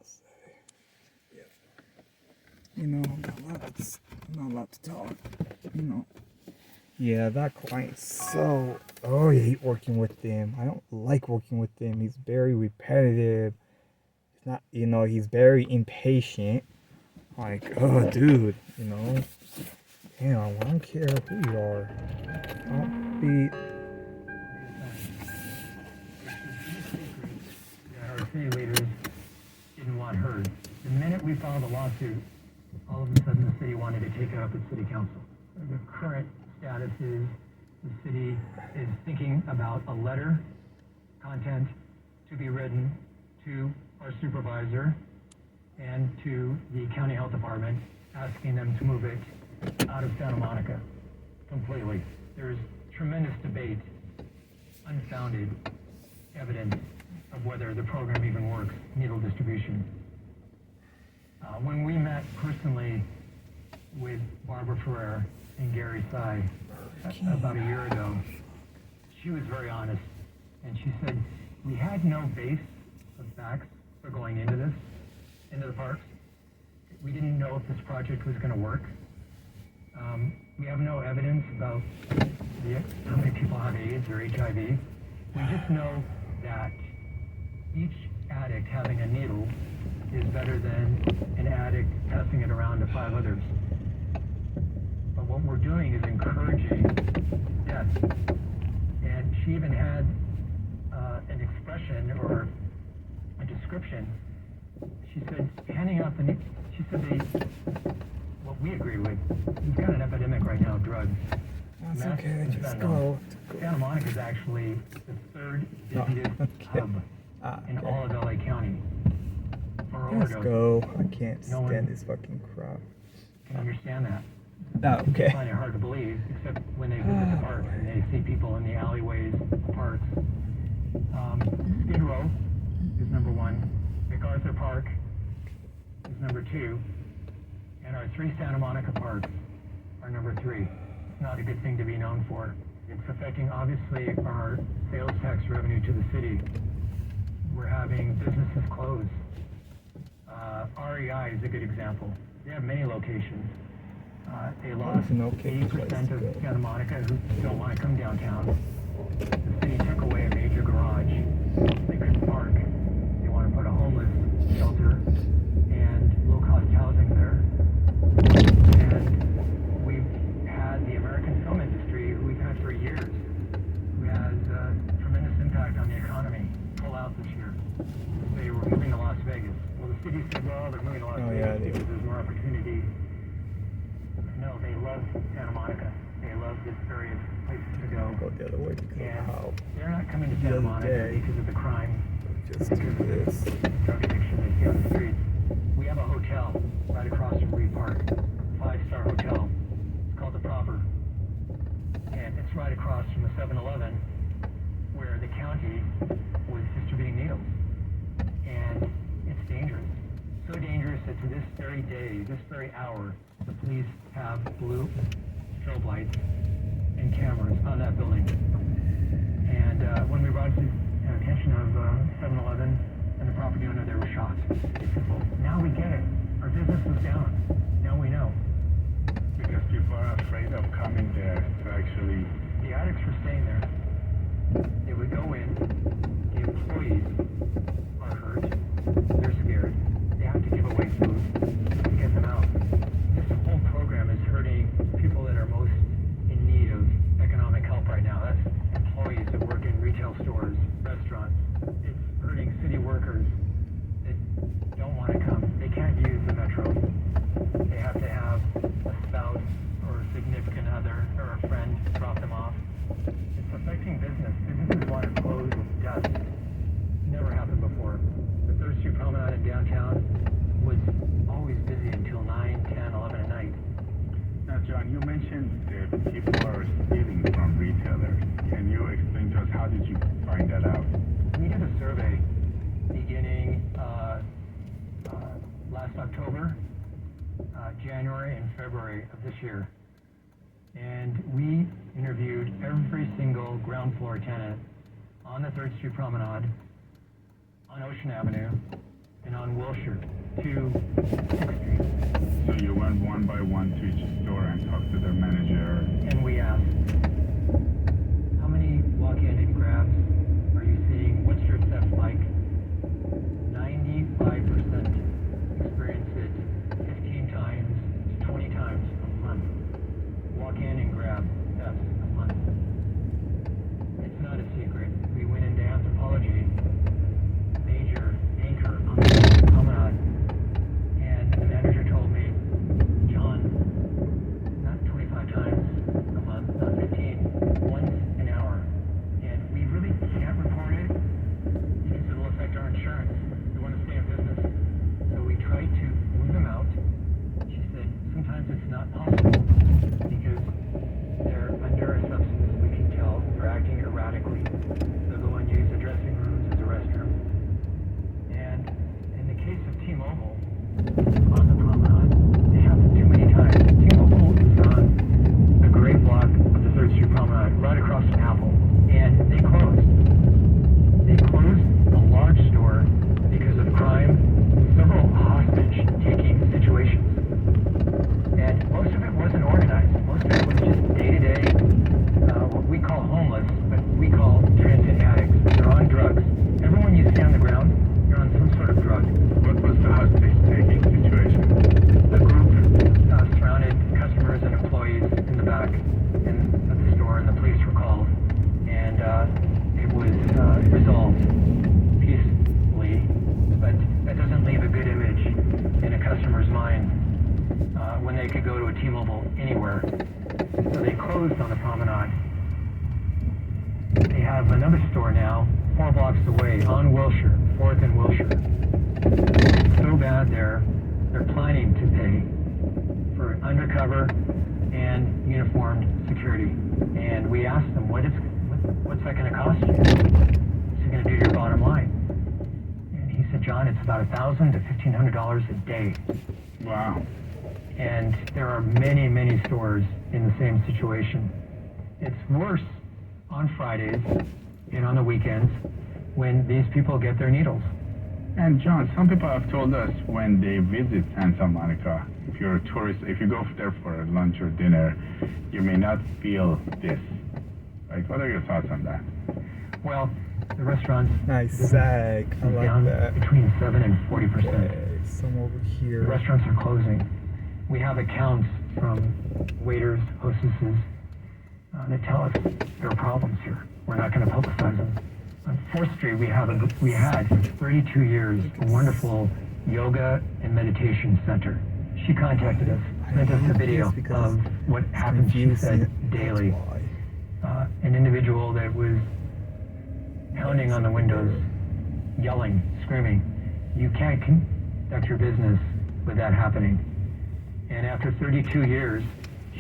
say. Yeah. You know, I'm not allowed to talk. You know. Yeah, that client's so... Oh, I hate working with him. I don't like working with him. He's very repetitive. He's not, he's very impatient. Like, oh, dude, Damn, I don't care who you are. Don't be... Our city leaders didn't want heard. The minute we filed a lawsuit, all of a sudden the city wanted to take it up at city council. The current status is the city is thinking about a letter content to be written to our supervisor and to the county health department asking them to move it out of Santa Monica completely. There's tremendous debate, unfounded evidence of whether the program even works, needle distribution. When we met personally with Barbara Ferrer and Gary Tsai about a year ago, she was very honest, and she said, we had no base of facts for going into the parks. We didn't know if this project was going to work. We have no evidence about how many people have AIDS or HIV. We just know that each addict having a needle is better than an addict passing it around to 5 others. But what we're doing is encouraging death. And she even had an expression or a description. She said, handing out she said what we agree with, we've got an epidemic right now of drugs. That's okay, just go. Santa Monica is actually the third busiest hub in all of LA County. Let's go. I can't stand this fucking crap. Can understand that. Oh, okay. I find it hard to believe, except when they visit the parks and they see people in the alleyways of the parks. Skid Row is number 1. MacArthur Park is number 2. And our 3 Santa Monica parks are number 3. It's not a good thing to be known for. It's affecting, obviously, our sales tax revenue to the city. We're having businesses close. REI is a good example. They have many locations. They lost 80% of Santa Monica who don't want to come downtown. The city took away a major garage. They couldn't park. They want to put a homeless shelter and low-cost housing there. And we've had the American film industry, who we've had for years, who has a tremendous impact on the economy, pull out this year. They were moving to Las Vegas. Well, the city said, well, they're moving to Las Vegas because there's more opportunity. No, they love Santa Monica. They love this various places to go. Go the other way because they're not coming to Santa Monica because of the crime, just do this. Drug addiction they see on the streets. We have a hotel right across from Reed Park, 5-star hotel. It's called the Proper, and it's right across from the 7-Eleven where the county was distributing needles, and it's dangerous. So dangerous that to this very day, this very hour, the police have blue strobe lights and cameras on that building. And when we brought to the attention of 7-Eleven and the property owner, they were shocked. They said, well, now we get it. Our business was down. Now we know. Because people are afraid of coming there to actually... The addicts were staying there. They would go in. The employees are hurt. They're scared. They have to give away food to get them out. This whole program is hurting people that are most in need of economic help right now. That's employees that work in retail stores, restaurants. It's hurting city workers that don't want to come. They can't use the metro. They have to have a spouse or a significant other or a friend drop them off. It's affecting business. Businesses want to close dusk. Never happened before. The 3rd Street Promenade in downtown was always busy until 9, 10, 11 at night. Now, John, you mentioned that people are stealing from retailers. Can you explain to us how did you find that out? We did a survey beginning last October, January, and February of this year. And we interviewed every single ground floor tenant on the 3rd Street Promenade, on Ocean Avenue, and on Wilshire to 6th Street. So you went one by one to each store and talked to their manager. And we asked, how many walk-in and grabs are you seeing? What's your theft like? 95% experience it 15 times to 20 times a month. Walk-in and grab thefts a month. It's not a secret. We went into anthropology, major anchor on the promenade, and the manager told me, John, not 25 times a month, not 15, once an hour. And we really can't report it because it will affect our insurance. We want to stay in business. So we tried to move them out. She said, sometimes it's not possible because they're under a substance, we can tell. They're acting erratically. They'll go and use the dressing rooms as a restroom. And in the case of T-Mobile, on the promenade, they happened too many times. T-Mobile is on the great block of the 3rd Street Promenade, right across from Apple. And they closed. They closed a large store because of crime, several hostage-taking situations. And most of it wasn't organized. Most of it was just day-to-day, what we call homeless, but we call transit addicts. They're on drugs. Everyone you see on the ground, they're on some sort of drug. What was the hostage-taking situation? The group surrounded customers and employees in the back of the store, and the police were called. And it was resolved peacefully, but that doesn't leave a good image in a customer's mind when they could go to a T-Mobile anywhere. So they closed on the promenade. They have another store now, 4 blocks away, on Wilshire, 4th and Wilshire. So bad they're planning to pay for undercover and uniformed security. And we asked them, what's that going to cost you? What's it going to do to your bottom line? And he said, John, it's about $1,000 to $1,500 a day. Wow. And there are many, many stores in the same situation. It's worse on Fridays and on the weekends when these people get their needles. And John, some people have told us when they visit Santa Monica, if you're a tourist, if you go there for lunch or dinner, you may not feel this. Like, what are your thoughts on that? Well, the restaurants Nice sag. I is like down that. between 7 and 40%. Okay, some over The here. restaurants are closing. We have accounts from waiters, hostesses that tell us there are problems here. We're not going to publicize them. On 4th Street, we had 32 years a wonderful yoga and meditation center. She contacted us, sent us a video of what happens, she said, daily. An individual that was pounding on the windows, yelling, screaming. You can't conduct your business with that happening. And after 32 years,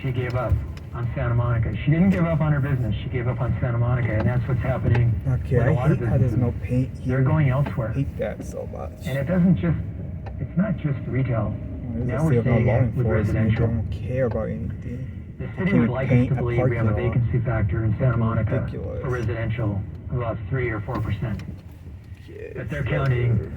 she gave up on Santa Monica. She didn't give up on her business. She gave up on Santa Monica, and that's what's happening Okay, with a I lot of hate how there's businesses. no paint here. They're going elsewhere. I hate that so much. And it's not just retail. There's Now a we're seal seeing law it with enforcement. They residential. don't care about anything. The They city can't would like us paint to a believe we have a parking lot. vacancy factor in Santa Monica Ridiculous. for residential of about 3 or 4%. Yes, But they're counting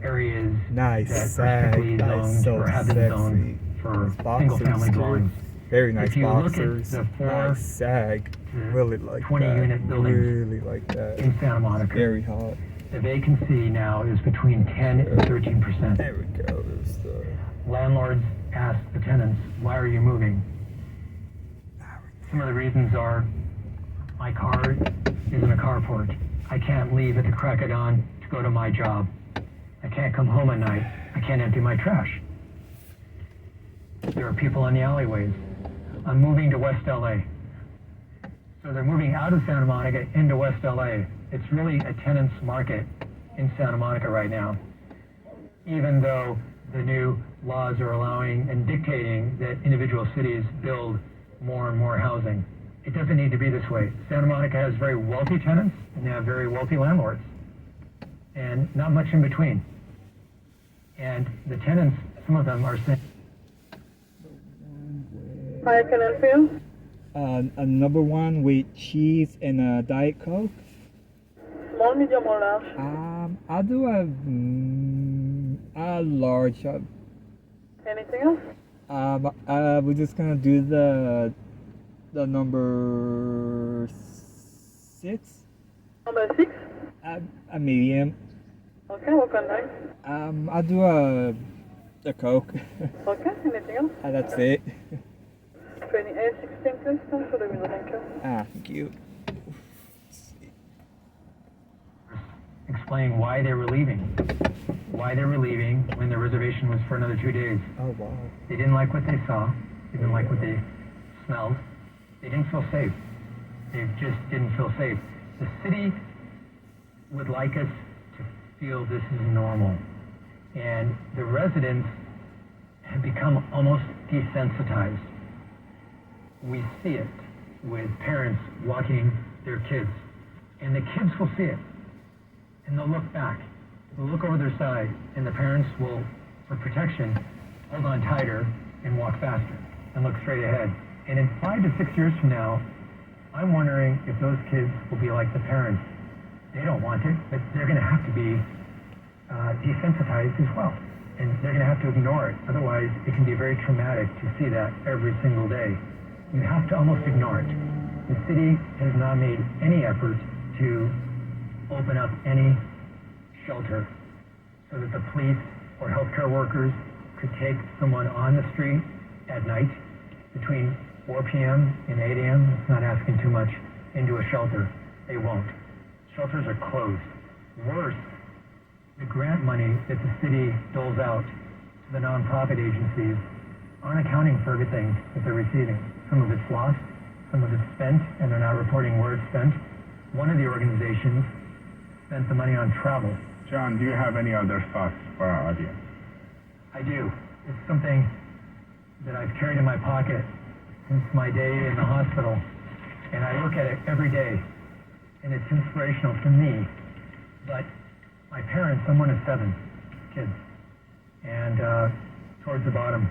areas Nice that are sag. strictly That is zoned so or have been sexy. zoned for Boxers, single-family too. dwellings. Very nice If you look at boxers. the 4 nice sag. to Really like 20 that. unit buildings Really like that. in Santa Monica, Very hot. the vacancy now is between 10 and 13%. There we go. There's the... Landlords ask the tenants, why are you moving? Some of the reasons are, my car is in a carport. I can't leave at the crack of dawn to go to my job. I can't come home at night. I can't empty my trash. There are people in the alleyways. I'm moving to West LA. So they're moving out of Santa Monica into West LA. It's really a tenant's market in Santa Monica right now. Even though the new laws are allowing and dictating that individual cities build more and more housing. It doesn't need to be this way. Santa Monica has very wealthy tenants and they have very wealthy landlords. And not much in between. And the tenants, some of them are saying... Hi, can I help you? Another one with cheese and a Diet Coke. Small, medium, or large? I'll do a Large. Anything else? We're just gonna do the number 6. Number 6? A medium. Okay, what kind of name? I'll do a Coke. Okay, anything else? That's it. 2816, please. Come for the window, thank you. Thank you. Explain why they were leaving. Why they were leaving when the reservation was for another 2 days. Oh, wow. They didn't like what they saw. They didn't like what they smelled. They didn't feel safe. They just didn't feel safe. The city would like us to feel this is normal. And the residents have become almost desensitized. We see it with parents walking their kids. And the kids will see it. And they'll look back. They'll look over their side. And the parents will, for protection, hold on tighter and walk faster and look straight ahead. And in 5 to 6 years from now, I'm wondering if those kids will be like the parents. They don't want it, but they're going to have to be desensitized as well. And they're going to have to ignore it. Otherwise, it can be very traumatic to see that every single day. You have to almost ignore it. The city has not made any effort to open up any shelter so that the police or healthcare workers could take someone on the street at night between 4 p.m. and 8 a.m. It's not asking too much into a shelter. They won't. Shelters are closed. Worse, the grant money that the city doles out to the nonprofit agencies aren't accounting for everything that they're receiving. Some of it's lost, some of it's spent, and they're not reporting where it's spent. One of the organizations spent the money on travel. John, do you have any other thoughts for our audience? I do. It's something that I've carried in my pocket since my day in the hospital, and I look at it every day, and it's inspirational for me. But my parents, I'm one of 7 kids, and towards the bottom,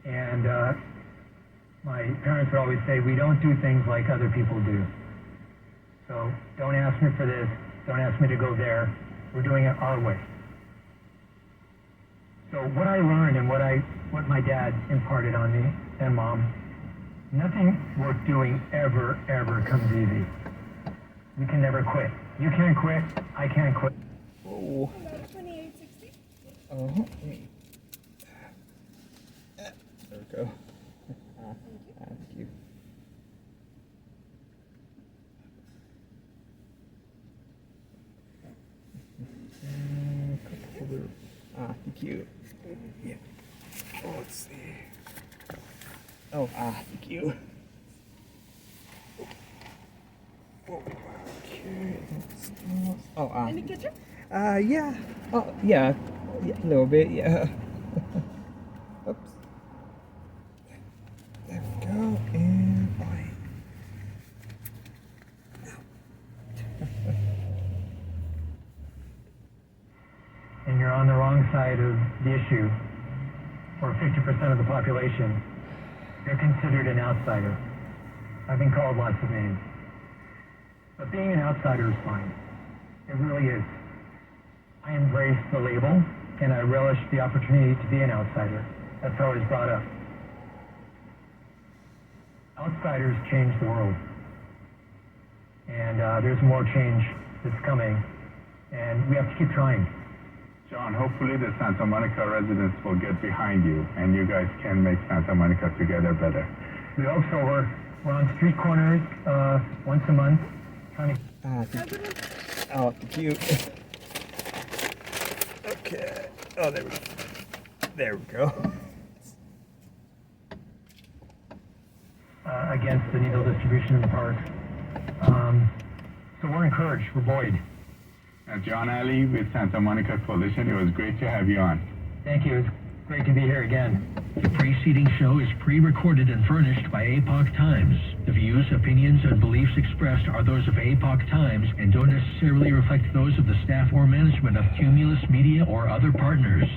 and my parents would always say, we don't do things like other people do. So don't ask me for this, don't ask me to go there, we're doing it our way. So what I learned and what my dad imparted on me, and mom, nothing worth doing ever comes easy. We can never quit. You can't quit, I can't quit. Oh. 2860. There we go. Thank you. Thank you. Yeah. Oh, let's see. Oh, thank you. Okay. Oh, Any ketchup? yeah. Oh, yeah. A little bit, yeah. Oops. There we go. And bye. And you're on the wrong side of the issue. For 50% of the population, you're considered an outsider. I've been called lots of names. But being an outsider is fine. It really is. I embrace the label, and I relish the opportunity to be an outsider. That's how I was brought up. Outsiders change the world. And there's more change that's coming, and we have to keep trying. John, hopefully the Santa Monica residents will get behind you and you guys can make Santa Monica together better. We hope so. We're on street corners once a month trying to... Oh, cute. Okay. Oh, there we go. There we go. Against the needle distribution in the parks. So we're encouraged. We're buoyed. John Alley with Santa Monica Coalition, it was great to have you on. Thank you. It's great to be here again. The preceding show is pre-recorded and furnished by APOC Times. The views, opinions, and beliefs expressed are those of APOC Times and don't necessarily reflect those of the staff or management of Cumulus Media or other partners.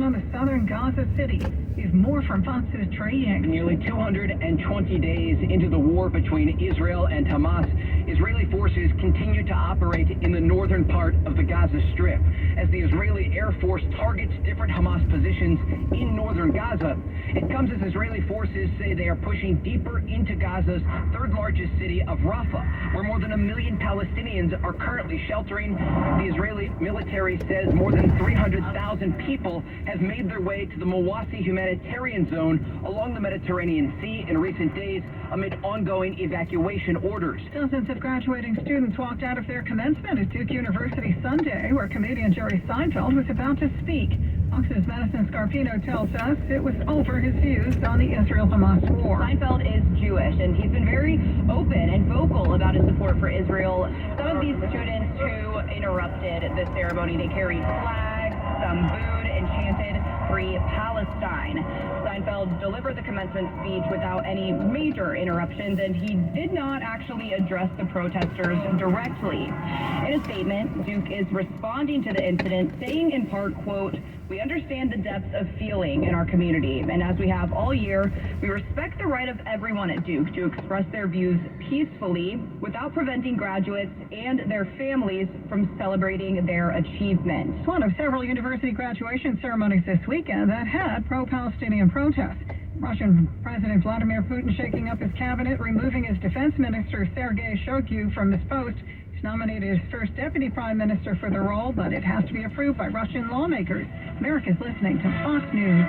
in on the southern Gaza city. We have more from Fox's Trey Yank. Nearly 220 days into the war between Israel and Hamas, Israeli forces continue to operate in the northern part of the Gaza Strip as the Israeli Air Force targets different Hamas positions in northern Gaza. It comes as Israeli forces say they are pushing deeper into Gaza's third largest city of Rafah, where more than 1 million Palestinians are currently sheltering. The Israeli military says more than 300,000 people have made their way to the Mawasi humanitarian zone along the Mediterranean Sea in recent days amid ongoing evacuation orders. Dozens of graduating students walked out of their commencement at Duke University Sunday, where comedian Jerry Seinfeld was about to speak. Fox's Madison Scarpino tells us it was over his views on the Israel-Hamas war. Seinfeld is Jewish, and he's been very open and vocal about his support for Israel. Some of these students who interrupted the ceremony, they carried flags, some booed and chanted Free Palestine. Seinfeld delivered the commencement speech without any major interruptions, and he did not actually address the protesters directly. In a statement, Duke is responding to the incident, saying in part, quote, "We understand the depths of feeling in our community, and as we have all year, we respect the right of everyone at Duke to express their views peacefully without preventing graduates and their families from celebrating their achievements." It's one of several university graduation ceremonies this weekend that had pro-Palestinian protests. Russian President Vladimir Putin shaking up his cabinet, removing his defense minister Sergei Shoigu from his post. He's nominated his first deputy prime minister for the role, but it has to be approved by Russian lawmakers. America's listening to Fox News.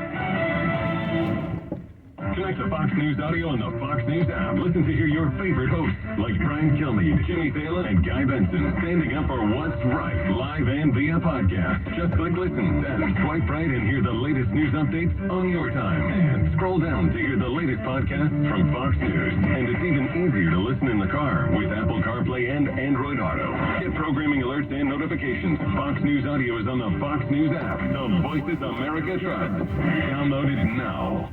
Connect to Fox News Audio on the Fox News app. Listen to hear your favorite hosts like Brian Kilmeade, Jimmy Thalen, and Guy Benson standing up for what's right, live and via podcast. Just click listen, then swipe right and hear the latest news updates on your time. And scroll down to hear the latest podcasts from Fox News. And it's even easier to listen in the car with Apple CarPlay and Android Auto. Get programming alerts and notifications. Fox News Audio is on the Fox News app. The Voices America Trust. Download it now.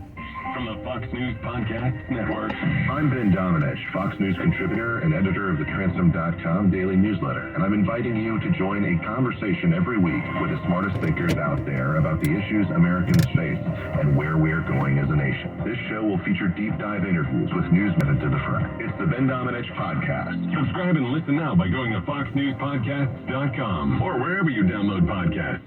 From the Fox News Podcast Network. I'm Ben Domenech, Fox News contributor and editor of the Transom.com daily newsletter, and I'm inviting you to join a conversation every week with the smartest thinkers out there about the issues Americans face and where we're going as a nation. This show will feature deep dive interviews with newsmen to the front. It's the Ben Domenech Podcast. Subscribe and listen now by going to foxnewspodcasts.com or wherever you download podcasts.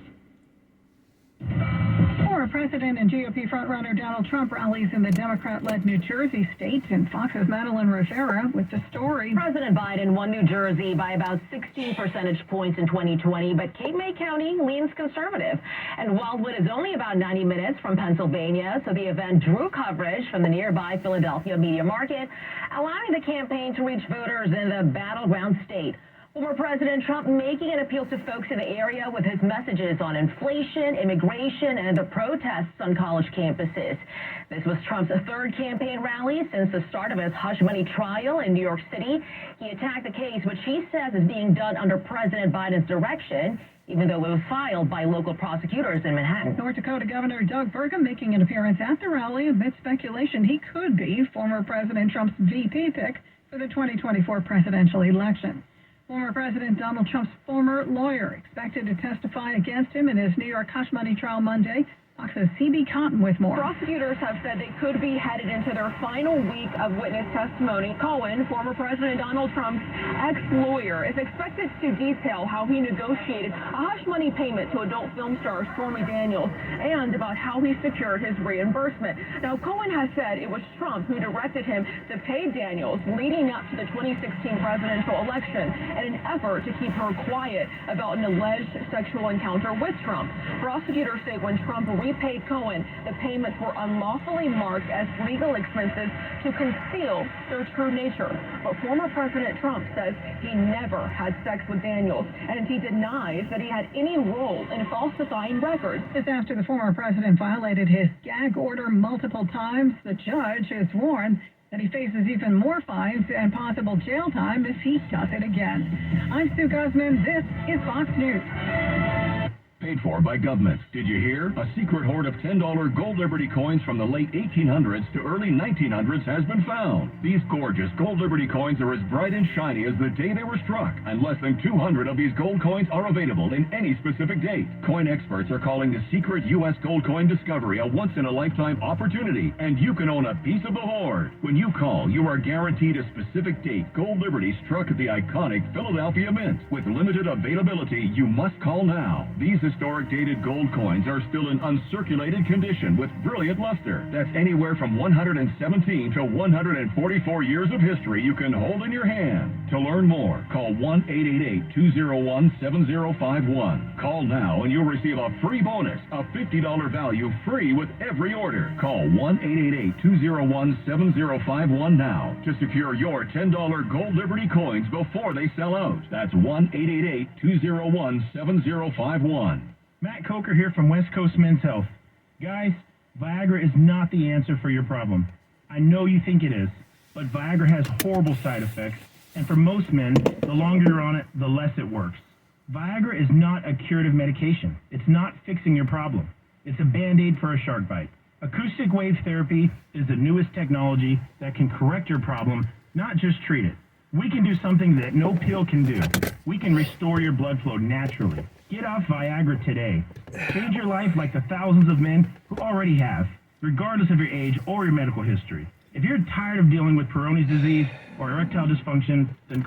Former President and GOP frontrunner Donald Trump rallies in the Democrat-led New Jersey state, and Fox's Madeline Rivera with the story. President Biden won New Jersey by about 16 percentage points in 2020, but Cape May County leans conservative. And Wildwood is only about 90 minutes from Pennsylvania, so the event drew coverage from the nearby Philadelphia media market, allowing the campaign to reach voters in the battleground state. Former President Trump making an appeal to folks in the area with his messages on inflation, immigration, and the protests on college campuses. This was Trump's third campaign rally since the start of his hush money trial in New York City. He attacked the case, which he says is being done under President Biden's direction, even though it was filed by local prosecutors in Manhattan. North Dakota Governor Doug Burgum making an appearance at the rally amid speculation he could be former President Trump's VP pick for the 2024 presidential election. Former President Donald Trump's former lawyer expected to testify against him in his New York hush money trial Monday. Fox's C.B. Cotton with more. Prosecutors have said they could be headed into their final week of witness testimony. Cohen, former President Donald Trump's ex-lawyer, is expected to detail how he negotiated a hush money payment to adult film star Stormy Daniels and about how he secured his reimbursement. Now, Cohen has said it was Trump who directed him to pay Daniels leading up to the 2016 presidential election in an effort to keep her quiet about an alleged sexual encounter with Trump. Prosecutors say when Trump repaid Cohen, the payments were unlawfully marked as legal expenses to conceal their true nature. But former President Trump says he never had sex with Daniels, and he denies that he had any role in falsifying records. This after the former president violated his gag order multiple times. The judge has warned that he faces even more fines and possible jail time if he does it again. I'm Sue Guzman. This is Fox News. paid for by government. Did you hear? A secret hoard of $10 Gold Liberty coins from the late 1800s to early 1900s has been found. These gorgeous Gold Liberty coins are as bright and shiny as the day they were struck, and less than 200 of these gold coins are available in any specific date. Coin experts are calling the secret U.S. gold coin discovery a once-in-a-lifetime opportunity, and you can own a piece of the hoard. When you call, you are guaranteed a specific date Gold Liberty struck at the iconic Philadelphia Mint. With limited availability, you must call now. These historic dated gold coins are still in uncirculated condition with brilliant luster. That's anywhere from 117 to 144 years of history you can hold in your hand. To learn more, call 1-888-201-7051. Call now and you'll receive a free bonus, a $50 value free with every order. Call 1-888-201-7051 now to secure your $10 Gold Liberty coins before they sell out. That's 1-888-201-7051. Matt Coker here from West Coast Men's Health. Guys, Viagra is not the answer for your problem. I know you think it is, but Viagra has horrible side effects, and for most men, the longer you're on it, the less it works. Viagra is not a curative medication. It's not fixing your problem. It's a Band-Aid for a shark bite. Acoustic wave therapy is the newest technology that can correct your problem, not just treat it. We can do something that no pill can do. We can restore your blood flow naturally. Get off Viagra today. Change your life like the thousands of men who already have, regardless of your age or your medical history. If you're tired of dealing with Peyronie's disease or erectile dysfunction, then